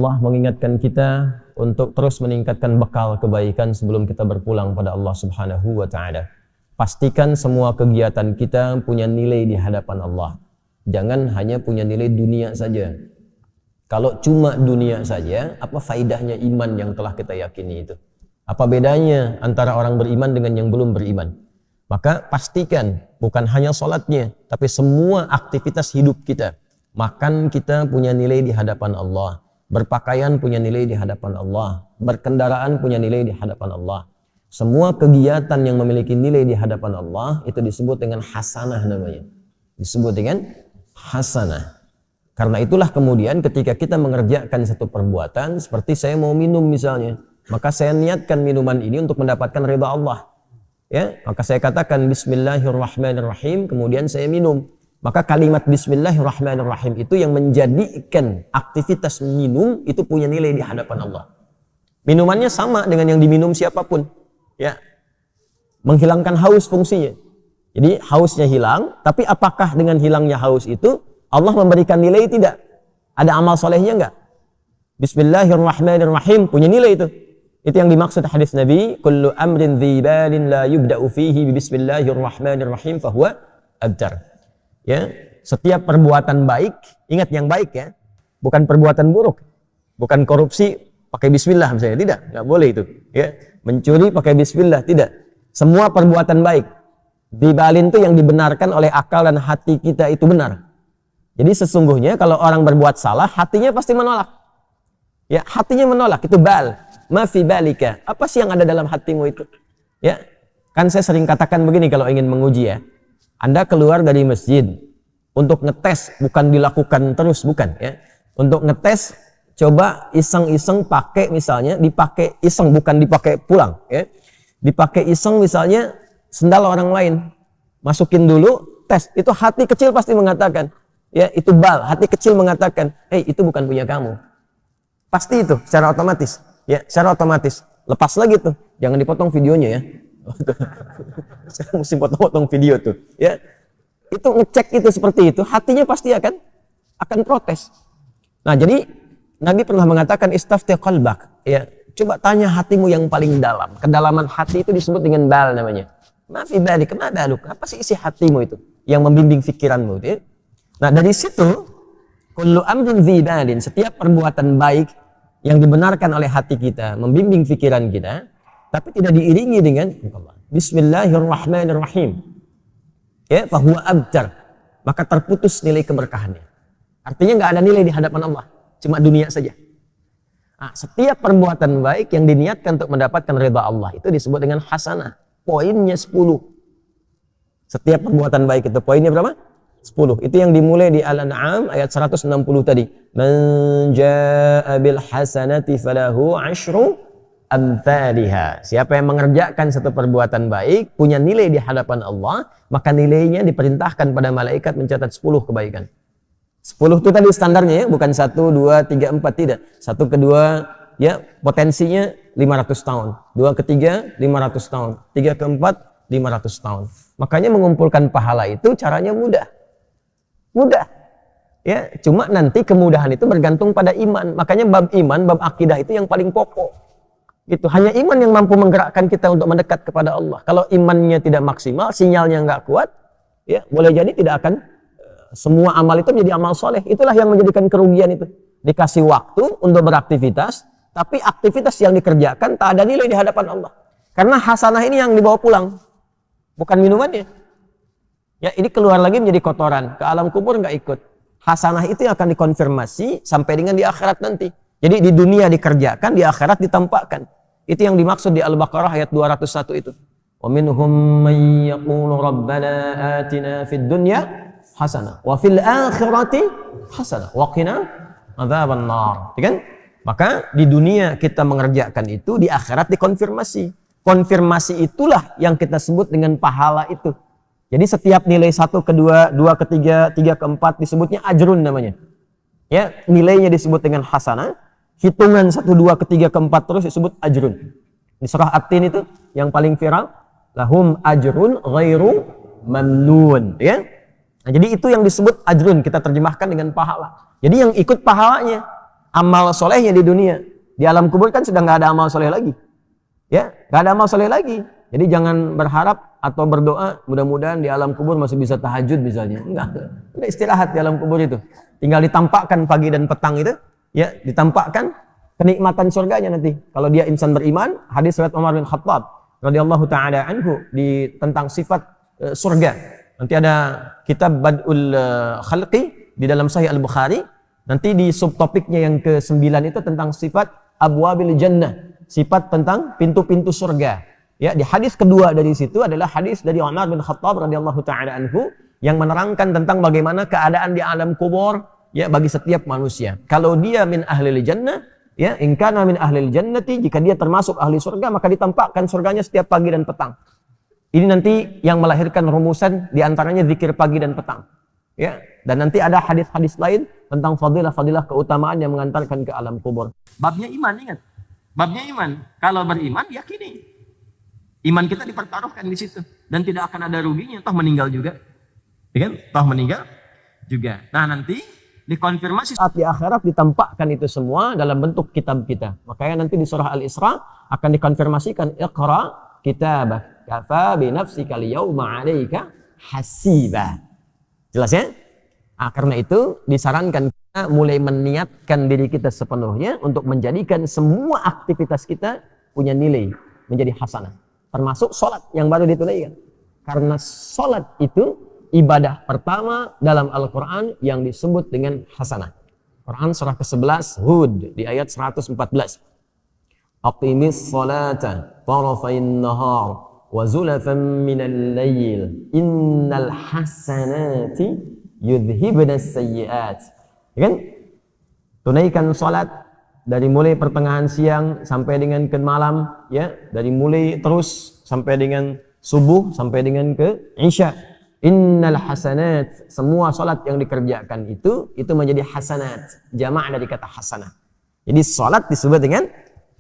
Allah mengingatkan kita untuk terus meningkatkan bekal kebaikan sebelum kita berpulang pada Allah Subhanahu wa Ta'ala. Pastikan semua kegiatan kita punya nilai di hadapan Allah. Jangan hanya punya nilai dunia saja. Kalau cuma dunia saja, apa faidahnya iman yang telah kita yakini itu? Apa bedanya antara orang beriman dengan yang belum beriman? Maka pastikan bukan hanya sholatnya, tapi semua aktivitas hidup kita. Makan kita punya nilai di hadapan Allah. Berpakaian punya nilai di hadapan Allah. Berkendaraan punya nilai di hadapan Allah. Semua kegiatan yang memiliki nilai di hadapan Allah itu disebut dengan hasanah namanya. Disebut dengan hasanah. Karena itulah kemudian ketika kita mengerjakan satu perbuatan, seperti saya mau minum misalnya, maka saya niatkan minuman ini untuk mendapatkan ridha Allah. Ya, maka saya katakan Bismillahirrahmanirrahim, kemudian saya minum. Maka kalimat Bismillahirrahmanirrahim itu yang menjadikan aktivitas minum itu punya nilai di hadapan Allah. Minumannya sama dengan yang diminum siapapun. Ya, menghilangkan haus fungsinya. Jadi hausnya hilang, tapi apakah dengan hilangnya haus itu Allah memberikan nilai tidak? Ada amal solehnya enggak? Bismillahirrahmanirrahim punya nilai itu. Itu yang dimaksud hadis Nabi, kullu amrin dzibalin la yubda'u fihi bismillahirrahmanirrahim fahuwa abtar. Ya, setiap perbuatan baik, ingat yang baik ya, bukan perbuatan buruk, bukan korupsi pakai bismillah misalnya, tidak, nggak boleh itu. Ya, mencuri pakai bismillah, tidak. Semua perbuatan baik, dibalin itu yang dibenarkan oleh akal dan hati kita itu benar. Jadi sesungguhnya kalau orang berbuat salah, hatinya pasti menolak. Ya, hatinya menolak, itu bal, ma fi balika. Apa sih yang ada dalam hatimu itu? Ya, kan saya sering katakan begini kalau ingin menguji ya. Anda keluar dari masjid untuk ngetes, bukan dilakukan terus, bukan ya. Untuk ngetes, coba iseng-iseng pakai misalnya, dipakai iseng, bukan dipakai pulang ya. Dipakai iseng misalnya sendal orang lain. Masukin dulu, tes. Itu hati kecil pasti mengatakan, ya itu bal, hati kecil mengatakan, hey itu bukan punya kamu. Pasti itu, secara otomatis. Ya, secara otomatis. Lepas lagi tuh, jangan dipotong videonya ya. Saya mesti potong-potong video tuh ya, itu ngecek itu seperti itu, hatinya pasti akan protes. Nah jadi Nabi pernah mengatakan istafti qalbak ya, coba tanya hatimu yang paling dalam. Kedalaman hati itu disebut dengan bal namanya. Mafi balik, kenapa lu? Apa sih isi hatimu itu yang membimbing pikiranmu ya? Nah dari situ kullu amrin dzibalin, setiap perbuatan baik yang dibenarkan oleh hati kita, membimbing pikiran kita, tapi tidak diiringi dengan Bismillahirrahmanirrahim. Ya, fahuwa abtar. Maka terputus nilai keberkahannya. Artinya nggak ada nilai di hadapan Allah, cuma dunia saja. Nah, setiap perbuatan baik yang diniatkan untuk mendapatkan ridha Allah itu disebut dengan hasanah. Poinnya 10. Setiap perbuatan baik itu poinnya berapa? 10. Itu yang dimulai di Al-An'am ayat 160 tadi. Man jaa'a bil hasanati falahu 'asyru amthaliha. Siapa yang mengerjakan satu perbuatan baik, punya nilai di hadapan Allah, maka nilainya diperintahkan pada malaikat mencatat 10 kebaikan. 10 itu tadi standarnya ya, bukan 1, 2, 3, 4, tidak. 1 ke 2 ya potensinya 500 tahun. 2 ke 3 500 tahun. 3 ke 4 500 tahun. Makanya mengumpulkan pahala itu caranya mudah. Mudah. Ya, cuma nanti kemudahan itu bergantung pada iman. Makanya bab iman, bab akidah itu yang paling pokok. Itu hanya iman yang mampu menggerakkan kita untuk mendekat kepada Allah. Kalau imannya tidak maksimal, sinyalnya nggak kuat, ya boleh jadi tidak akan semua amal itu menjadi amal soleh. Itulah yang menjadikan kerugian itu. Dikasih waktu untuk beraktivitas, tapi aktivitas yang dikerjakan tak ada nilai di hadapan Allah. Karena hasanah ini yang dibawa pulang, bukan minumannya. Ya ini keluar lagi menjadi kotoran, ke alam kubur nggak ikut. Hasanah itu yang akan dikonfirmasi sampai dengan di akhirat nanti. Jadi di dunia dikerjakan, di akhirat ditampakkan. Itu yang dimaksud di Al-Baqarah ayat 201 itu. Wa minhum may yaqulu rabbana atina fid dunya hasanah wa fil akhirati hasanah wa qina adzaban nar. Kan? Maka di dunia kita mengerjakan itu, di akhirat dikonfirmasi. Konfirmasi itulah yang kita sebut dengan pahala itu. Jadi setiap nilai 1 ke 2, 2 ke 3, 3 ke 4 disebutnya ajrun namanya. Ya, nilainya disebut dengan hasanah. Hitungan 1, 2 ke 3 ke 4 terus disebut ajrun. Di surah At-Tin itu yang paling viral, lahum ajrun ghairu mamnun, ya. Nah, jadi itu yang disebut ajrun, kita terjemahkan dengan pahala. Jadi yang ikut pahalanya. amal solehnya di dunia. Di alam kubur kan sudah nggak ada amal soleh lagi. Ya, nggak ada amal soleh lagi. Jadi jangan berharap atau berdoa mudah-mudahan di alam kubur masih bisa tahajud misalnya. Enggak. Udah istirahat di alam kubur itu. Tinggal ditampakkan pagi dan petang itu, ya, ditampakkan kenikmatan surganya nanti. Kalau dia insan beriman, hadis riwayat Umar bin Khattab radhiyallahu taala anhu tentang sifat surga. Nanti ada kitab Bad'ul Khalqi di dalam Sahih Al-Bukhari. Nanti di subtopiknya yang ke-9 itu tentang sifat abwabil jannah, sifat tentang pintu-pintu surga. Ya, di hadis kedua dari situ adalah hadis dari Umar bin Khattab radhiyallahu taala anhu yang menerangkan tentang bagaimana keadaan di alam kubur ya bagi setiap manusia. Kalau dia min ahlil jannah, ya, in kana min ahlil jannati, jika dia termasuk ahli surga maka ditampakkan surganya setiap pagi dan petang. Ini nanti yang melahirkan rumusan di antaranya zikir pagi dan petang. Ya, dan nanti ada hadis-hadis lain tentang fadilah-fadilah keutamaan yang mengantarkan ke alam kubur. Babnya iman, ingat. Babnya iman. Kalau beriman yakini. Iman kita dipertaruhkan di situ dan tidak akan ada ruginya, toh meninggal juga. Ya kan? Toh meninggal juga. Nah, nanti dikonfirmasi saat di akhirat ditampakkan itu semua dalam bentuk kitab kita. Makanya nanti di surah Al-Isra akan dikonfirmasikan Iqra kitabak kafa bi nafsika al-yawma 'alaika hasiba. Jelas ya? Nah, karena itu disarankan kita mulai meniatkan diri kita sepenuhnya untuk menjadikan semua aktivitas kita punya nilai, menjadi hasanah. Termasuk sholat yang baru ditunaikan. Karena sholat itu ibadah pertama dalam Al-Quran yang disebut dengan hasanah. Quran surah ke-11 Hud di ayat 114. Aqimis sholata tarafain nahar wa zulafan minal layl innal hasanati yudhibnas sayyiat. Kan? Tunaikan sholat dari mulai pertengahan siang sampai dengan ke malam, ya, dari mulai terus sampai dengan subuh sampai dengan ke isya. Innal hasanat, semua salat yang dikerjakan itu menjadi hasanat, jamak dari kata hasanah. Jadi salat disebut dengan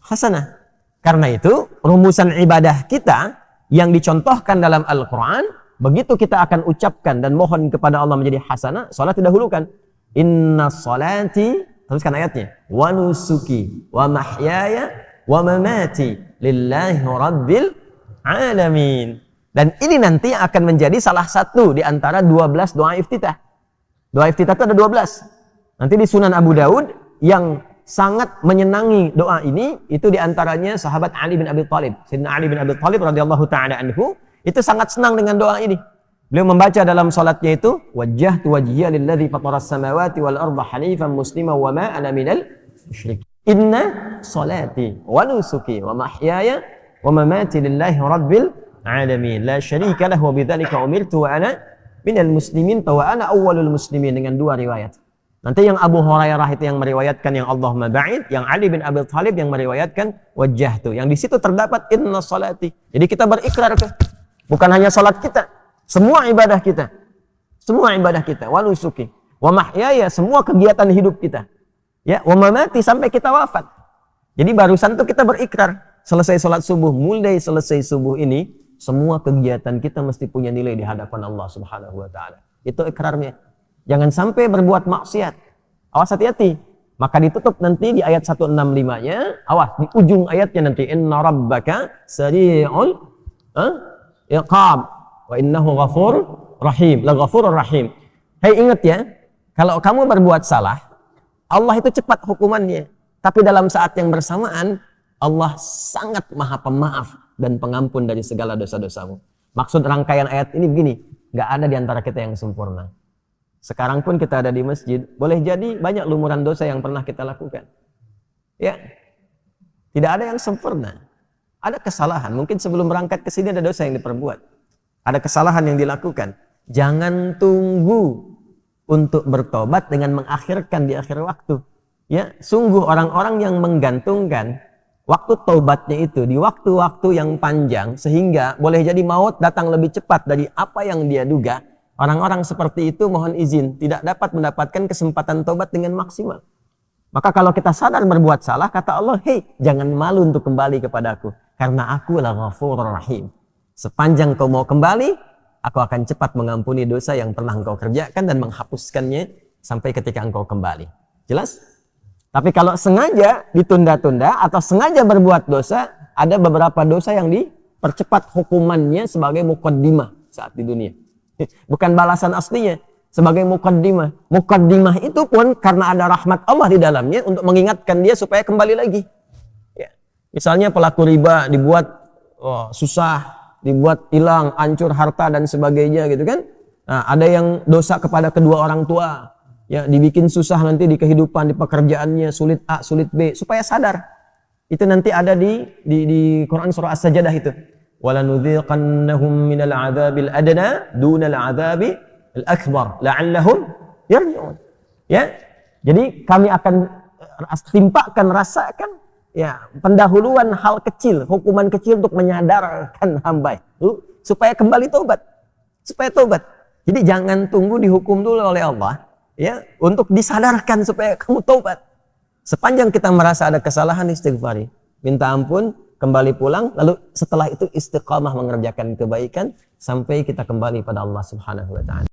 hasanah. Karena itu rumusan ibadah kita yang dicontohkan dalam Al-Qur'an, begitu kita akan ucapkan dan mohon kepada Allah menjadi hasanah, salat didahulukan. Inna salati, teruskan ayatnya, wa nusuki wa mahyaya wa mamati lillahi rabbil alamin. Dan ini nanti akan menjadi salah satu di antara 12 doa iftitah. Doa iftitah itu ada 12. Nanti di Sunan Abu Daud yang sangat menyenangi doa ini itu di antaranya sahabat Ali bin Abi Thalib. Sayyidina Ali bin Abi Thalib radhiyallahu taala anhu itu sangat senang dengan doa ini. Beliau membaca dalam salatnya itu wajjahtu wajhiya lilladzi fataras samawati wal arda hanifan musliman wa ma ana minal musyrikin. Inna salati wa nusuki wa mahyaya wa mamati lillahi rabbil alamin la syarika lahu wa bidzalika umirtu wa ana minal muslimin wa ana awwalul muslimin, dengan dua riwayat. Nanti yang Abu Hurairah itu yang meriwayatkan yang Allahumma ba'id, yang Ali bin Abi Thalib yang meriwayatkan wajjahtu. Yang di situ terdapat inna salati. Jadi kita berikrar ke bukan hanya salat kita, semua ibadah kita, wa nusuki, wa mahyaya, semua kegiatan hidup kita, ya, wa mamati, sampai kita wafat. Jadi barusan tuh kita berikrar, selesai sholat subuh, mulai selesai subuh ini, semua kegiatan kita mesti punya nilai di hadapan Allah Subhanahu wa Ta'ala. Itu ikrarnya. Jangan sampai berbuat maksiat. Awas, hati-hati. Maka ditutup nanti di ayat 165-nya, awas di ujung ayatnya nanti, inna rabbaka sari'ul iqab wa innahu ghafur rahim, la ghafurur rahim. Hei, ingat ya, kalau kamu berbuat salah, Allah itu cepat hukumannya. Tapi dalam saat yang bersamaan, Allah sangat maha pemaaf dan pengampun dari segala dosa-dosamu. Maksud rangkaian ayat ini begini, gak ada di antara kita yang sempurna. Sekarang pun kita ada di masjid, boleh jadi banyak lumuran dosa yang pernah kita lakukan. Ya, tidak ada yang sempurna. Ada kesalahan, mungkin sebelum berangkat ke sini ada dosa yang diperbuat. Ada kesalahan yang dilakukan. Jangan tunggu untuk bertobat dengan mengakhirkan di akhir waktu. Ya, sungguh orang-orang yang menggantungkan waktu taubatnya itu di waktu-waktu yang panjang, sehingga boleh jadi maut datang lebih cepat dari apa yang dia duga. Orang-orang seperti itu mohon izin tidak dapat mendapatkan kesempatan taubat dengan maksimal. Maka kalau kita sadar berbuat salah, kata Allah, hei, jangan malu untuk kembali kepadaku, karena aku la ghafurur rahim. Sepanjang kau mau kembali, aku akan cepat mengampuni dosa yang pernah engkau kerjakan dan menghapuskannya sampai ketika engkau kembali. Jelas? Tapi kalau sengaja ditunda-tunda atau sengaja berbuat dosa, ada beberapa dosa yang dipercepat hukumannya sebagai muqaddimah saat di dunia. Bukan balasan aslinya, sebagai muqaddimah. Muqaddimah itu pun karena ada rahmat Allah di dalamnya untuk mengingatkan dia supaya kembali lagi. Ya. Misalnya pelaku riba dibuat susah, dibuat hilang, hancur harta dan sebagainya gitu kan. Nah, ada yang dosa kepada kedua orang tua. Ya, dibikin susah nanti di kehidupan, di pekerjaannya, sulit A, sulit B, supaya sadar. Itu nanti ada di Quran surah As-Sajdah itu. وَلَنُذِيقَنَّهُمْ مِنَ الْعَذَابِ الْأَدْنَى دُونَ الْعَذَابِ الْأَكْبَرِ لَعَلَّهُمْ يَرْجِعُونَ. Ya, jadi kami akan timpakan, rasakan ya pendahuluan hal kecil, hukuman kecil untuk menyadarkan hamba itu supaya kembali tobat. Supaya tobat. Jadi jangan tunggu dihukum dulu oleh Allah. Ya, untuk disadarkan supaya kamu taubat. Sepanjang kita merasa ada kesalahan, istighfari, minta ampun, kembali pulang, lalu setelah itu istiqamah mengerjakan kebaikan sampai kita kembali pada Allah Subhanahu wa taala.